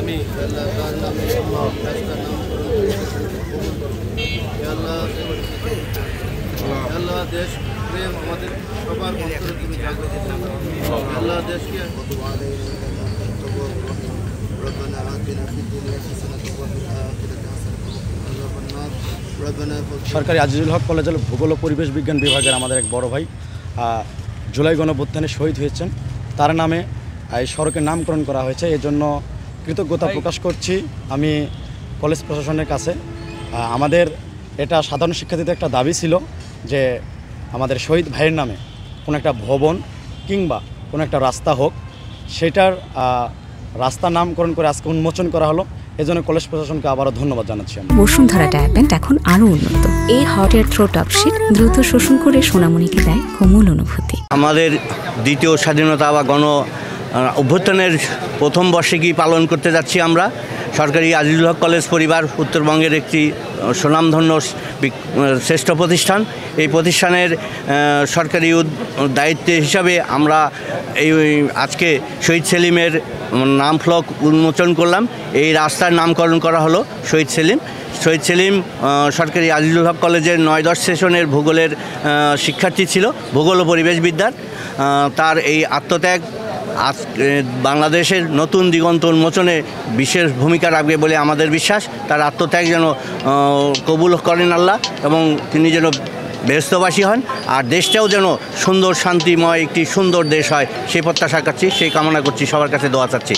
আমি আল্লাহ তার নামে রাস্তার নাম আল্লাহ দেশ প্রেম আমাদের সবার অন্তরে তুমি জাগ্রত আল্লাহ দেশকে সরকারি আজিজুল হক কলেজের ভূগোল ও পরিবেশ বিজ্ঞান বিভাগের আমাদের এক বড় ভাই জুলাই গণঅভ্যুত্থানে শহীদ হয়েছেন, তার নামে এই সড়কের নামকরণ করা হয়েছে। এজন্য কৃতজ্ঞতা প্রকাশ করছি আমি কলেজ প্রশাসনের কাছে। আমাদের এটা সাধারণ শিক্ষার্থীদের একটা দাবি ছিল যে আমাদের শহীদ ভাইয়ের নামে কোনো একটা ভবন কিংবা কোনো একটা রাস্তা হোক, সেটার রাস্তা নামকরণ করে আজকে উন্মোচন করা হলো। এজন্য কলেজ প্রশাসনকে আবারও ধন্যবাদ জানাচ্ছি। বসুন্ধরা ট্যাবলেট এখন আরও উন্নত। এই হট এয়ার থ্রো টপশিট দ্রুত শোষণ করে সোনামণিকে দেয় কোমল অনুভূতি। আমাদের দ্বিতীয় স্বাধীনতা বা গণ অভ্যুত্থানের প্রথম বার্ষিকী পালন করতে যাচ্ছি আমরা। সরকারি আজিজুল হক কলেজ পরিবার উত্তরবঙ্গের একটি সুনামধন্য শ্রেষ্ঠ প্রতিষ্ঠান। এই প্রতিষ্ঠানের সরকারি দায়িত্ব হিসাবে আমরা এই আজকে শহীদ সেলিমের নাম ফলক উন্মোচন করলাম। এই রাস্তার নামকরণ করা হলো শহীদ সেলিম। শহীদ সেলিম সরকারি আজিজুল হক কলেজের 9-10 সেশনের ভূগোলের শিক্ষার্থী ছিল, ভূগোল ও পরিবেশবিদ্যার। তার এই আত্মত্যাগ আজ বাংলাদেশের নতুন দিগন্ত উন্মোচনে বিশেষ ভূমিকা রাখবে বলে আমাদের বিশ্বাস। তার আত্মত্যাগ যেন কবুল করেন আল্লাহ এবং তিনি যেন বেহেশতবাসী হন, আর দেশটাও যেন সুন্দর শান্তিময় একটি সুন্দর দেশ হয় সেই প্রত্যাশা করছি, সেই কামনা করছি, সবার কাছে দোয়া চাচ্ছি।